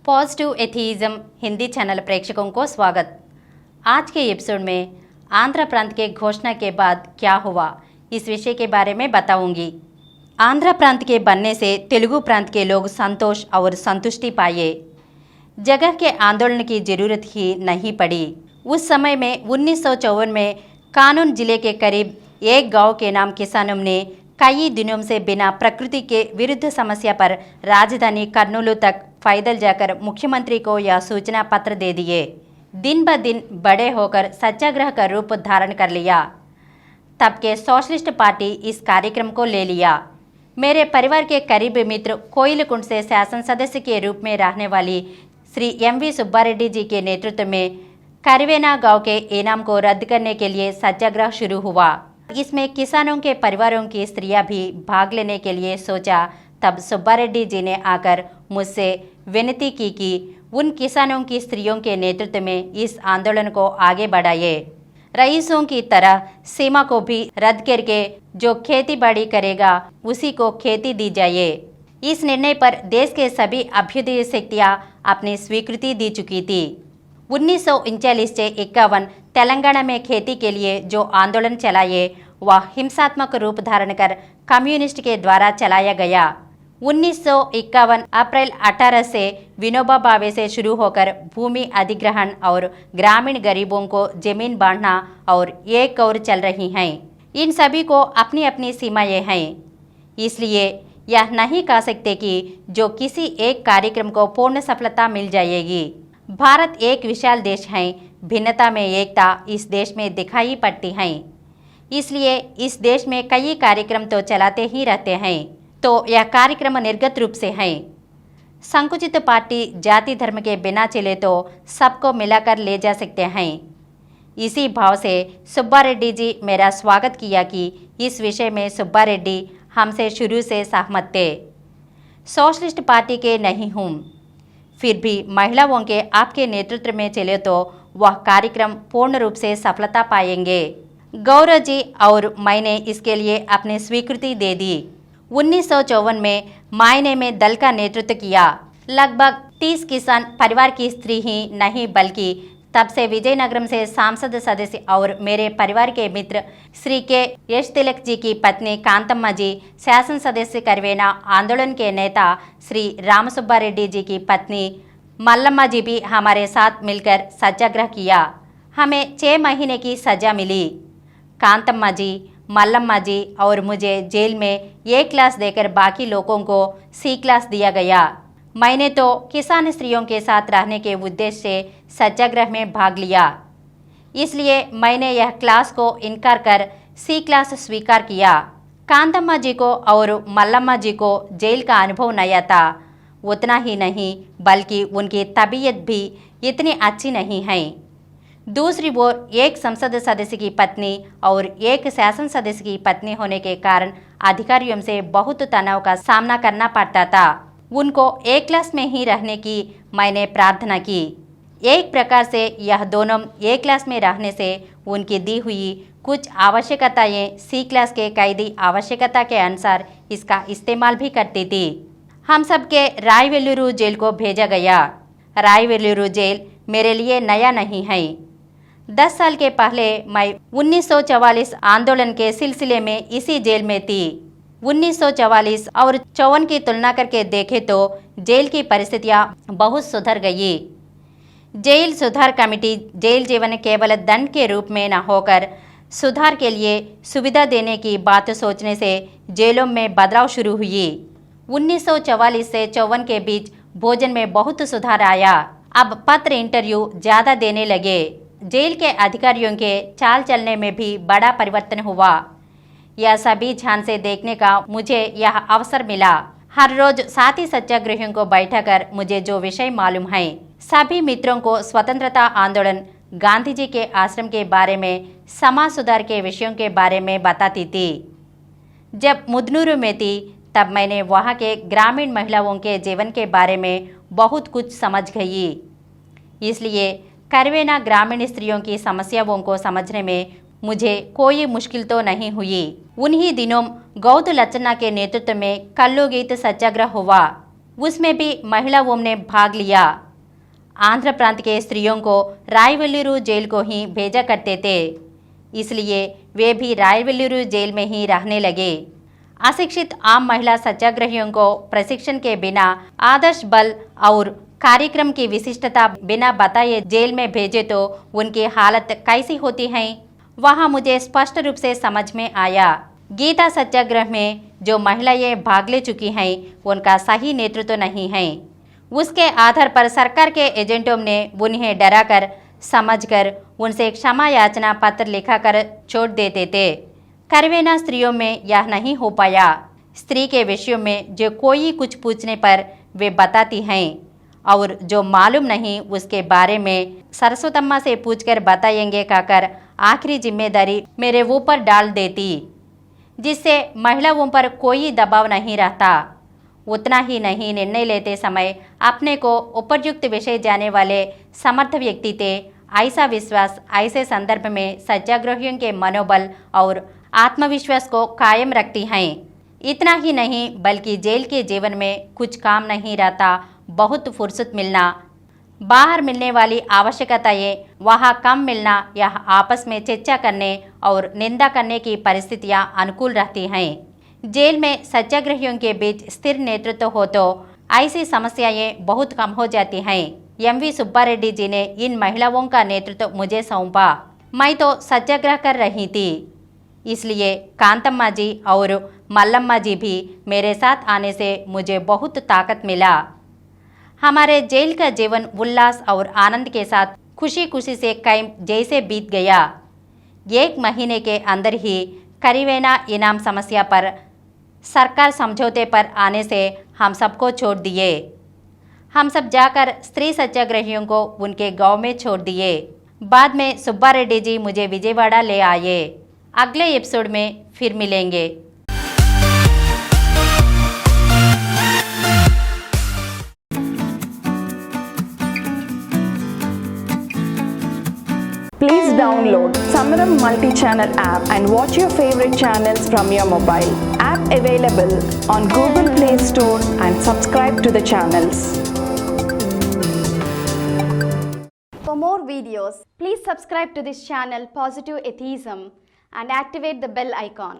Positive atheism Hindi channel प्रेक्षकों को स्वागत। आज के एपिसोड में आंध्र प्रांत के घोषणा के बाद क्या हुआ, इस विषय के बारे में बताऊंगी। आंध्र प्रांत के बनने से तेलुगु प्रांत के लोग संतोष और संतुष्टि पाए। जगह के आंदोलन की जरूरत ही नहीं पड़ी। उस समय में 1954 में कानून जिले के करीब एक गांव के नाम किसानों ने कई दिनों से बिना प्रकृति के विरुद्ध समस्या पर राजधानी कर्नूल तक पैदल जाकर मुख्यमंत्री को यह सूचना पत्र दे दिए। दिन ब दिन बड़े होकर सत्याग्रह का रूप धारण कर लिया। तब के सोशलिस्ट पार्टी इस कार्यक्रम को ले लिया। मेरे परिवार के करीब मित्र कोयलकुंड से शासन सदस्य के रूप में रहने वाली श्री एम.वी. सुब्बारेड्डी जी के नेतृत्व में करवेना गांव के इनाम को रद्द करने के लिए सत्याग्रह शुरू हुआ। इसमें किसानों के परिवारों की स्त्रियां भी भाग लेने के लिए सोचा। तब सुब्बारेड्डी जी ने आकर मुझसे विनती की कि उन किसानों की स्त्रियों के नेतृत्व में इस आंदोलन को आगे बढ़ाइए। रईसों की तरह सीमा को भी रद्द करके जो खेती बाड़ी करेगा उसी को खेती दी जाए। इस निर्णय पर देश के सभी अभ्युदय शक्तियां अपनी स्वीकृति दी चुकी थी। 1939 से 51 तेलंगाना में खेती के लिए जो आंदोलन चलाए वह हिंसात्मक रूप धारण कर कम्युनिस्ट के द्वारा चलाया गया। 1951 अप्रैल 18 से विनोबा भावे से शुरू होकर भूमि अधिग्रहण और ग्रामीण गरीबों को जमीन बांटना और एक और चल रही हैं। इन सभी को अपनी अपनी सीमाएं हैं। इसलिए यह नहीं कह सकते कि जो किसी एक कार्यक्रम को पूर्ण सफलता मिल जाएगी। भारत एक विशाल देश है, भिन्नता में एकता इस देश में दिखाई पड़ती है। इसलिए इस देश में कई कार्यक्रम तो चलाते ही रहते हैं, तो यह कार्यक्रम निर्गत रूप से है। संकुचित पार्टी जाति धर्म के बिना चले तो सबको मिलाकर ले जा सकते हैं। इसी भाव से सुब्बारेड्डी जी मेरा स्वागत किया कि इस विषय में सुब्बारेड्डी हमसे शुरू से सहमत थे। सोशलिस्ट पार्टी के नहीं हूँ, फिर भी महिलाओं के आपके नेतृत्व में चले तो वह कार्यक्रम पूर्ण रूप से सफलता पाएंगे। गौरव जी और मैंने इसके लिए अपनी स्वीकृति दे दी। 1954 में मायने में दल का नेतृत्व किया। लगभग 30 किसान परिवार की स्त्री ही नहीं बल्कि तब से विजयनगरम से सांसद सदस्य और मेरे परिवार के मित्र श्री के यश तिलक जी की पत्नी कांतम्मा जी, शासन सदस्य करवेना आंदोलन के नेता श्री राम सुब्बारेड्डी जी की पत्नी मल्लम्मा जी भी हमारे साथ मिलकर सत्याग्रह किया। हमें 6 महीने की सजा मिली। कांतम्मा जी, मल्लम्मा जी और मुझे जेल में A क्लास देकर बाकी लोगों को C क्लास दिया गया। मैंने तो किसान स्त्रियों के साथ रहने के उद्देश्य से सत्याग्रह में भाग लिया, इसलिए मैंने यह क्लास को इनकार कर C क्लास स्वीकार किया। कांतम्मा जी को और मल्लम्मा जी को जेल का अनुभव नया था। उतना ही नहीं बल्कि उनकी तबीयत भी इतनी अच्छी नहीं है। दूसरी ओर एक संसद सदस्य की पत्नी और एक शासन सदस्य की पत्नी होने के कारण अधिकारियों से बहुत तनाव का सामना करना पड़ता था। उनको एक क्लास में ही रहने की मैंने प्रार्थना की। एक प्रकार से यह दोनों एक क्लास में रहने से उनकी दी हुई कुछ आवश्यकताएं C क्लास के कैदी आवश्यकता के अनुसार इसका इस्तेमाल भी करती थी। हम सबके रायवेल्लूरू जेल को भेजा गया। रायवेल्लूरू जेल मेरे लिए नया नहीं है। 10 साल के पहले मैं 1944 आंदोलन के सिलसिले में इसी जेल में थी। 1944 और 54 की तुलना करके देखें तो जेल की परिस्थितियां बहुत सुधर गई। जेल सुधार कमेटी जेल जीवन केवल दंड के रूप में न होकर सुधार के लिए सुविधा देने की बात सोचने से जेलों में बदलाव शुरू हुई। 1944 से 54 के बीच भोजन में बहुत सुधार आया। अब पत्र इंटरव्यू ज़्यादा देने लगे। जेल के अधिकारियों के चाल चलने में भी बड़ा परिवर्तन हुआ। यह सभी ध्यान से देखने का मुझे यह अवसर मिला। हर रोज साथी सत्याग्रहियों को बैठाकर मुझे जो विषय मालूम है, सभी मित्रों को स्वतंत्रता आंदोलन, गांधी जी के आश्रम के बारे में, समाज सुधार के विषयों के बारे में बताती थी। जब मुदनूरू में थी तब मैंने वहाँ के ग्रामीण महिलाओं के जीवन के बारे में बहुत कुछ समझ गई। इसलिए करवेना ग्रामीण स्त्रियों की समस्याओं को समझने में मुझे कोई मुश्किल तो नहीं हुई। उन्हीं दिनों गौतु लचन्ना के नेतृत्व में कल्लू गीत सत्याग्रह हुआ। उसमें भी महिलाओं ने भाग लिया। आंध्र प्रांत के स्त्रियों को रायवल्लूरू जेल को ही भेजा करते थे, इसलिए वे भी रायवल्लूरू जेल में ही रहने लगे। अशिक्षित आम महिला सत्याग्रहियों को प्रशिक्षण के बिना आदर्श बल और कार्यक्रम की विशिष्टता बिना बताए जेल में भेजे तो उनकी हालत कैसी होती है, वहाँ मुझे स्पष्ट रूप से समझ में आया। गीता सत्याग्रह में जो महिलाएं भाग ले चुकी हैं उनका सही नेतृत्व नहीं है। उसके आधार पर सरकार के एजेंटों ने उन्हें डराकर समझकर उनसे क्षमा याचना पत्र लिखाकर छोड़ देते थे। करवेना स्त्रियों में यह नहीं हो पाया। स्त्री के विषयों में जो कोई कुछ पूछने पर वे बताती हैं और जो मालूम नहीं उसके बारे में सरस्वतम्मा से पूछकर बताएंगे कहकर आखिरी जिम्मेदारी मेरे ऊपर डाल देती, जिससे महिलाओं पर कोई दबाव नहीं रहता। उतना ही नहीं, निर्णय लेते समय अपने को उपयुक्त विषय जाने वाले समर्थ व्यक्ति थे। ऐसा विश्वास ऐसे संदर्भ में सत्याग्रहियों के मनोबल और आत्मविश्वास को कायम रखती हैं। इतना ही नहीं बल्कि जेल के जीवन में कुछ काम नहीं रहता, बहुत फुर्सत मिलना, बाहर मिलने वाली आवश्यकताएं वहाँ कम मिलना, यह आपस में चर्चा करने और निंदा करने की परिस्थितियां अनुकूल रहती हैं। जेल में सत्याग्रहियों के बीच स्थिर नेतृत्व हो तो ऐसी समस्याएं बहुत कम हो जाती हैं। एम.वी. सुब्बा रेड्डी जी ने इन महिलाओं का नेतृत्व मुझे सौंपा। मैं तो सत्याग्रह कर रही थी, इसलिए कांतम्मा जी और मल्लम्मा जी भी मेरे साथ आने से मुझे बहुत ताकत मिला। हमारे जेल का जीवन उल्लास और आनंद के साथ खुशी खुशी से कायम जैसे बीत गया। 1 महीने के अंदर ही करीवेना इनाम समस्या पर सरकार समझौते पर आने से हम सबको छोड़ दिए। हम सब जाकर स्त्री सत्याग्रहियों को उनके गांव में छोड़ दिए। बाद में सुब्बा रेड्डी जी मुझे विजयवाड़ा ले आए। अगले एपिसोड में फिर मिलेंगे। Please download Samaram multi-channel app and watch your favorite channels from your mobile. App available on Google Play Store and subscribe to the channels. For more videos, please subscribe to this channel Positive Atheism and activate the bell icon.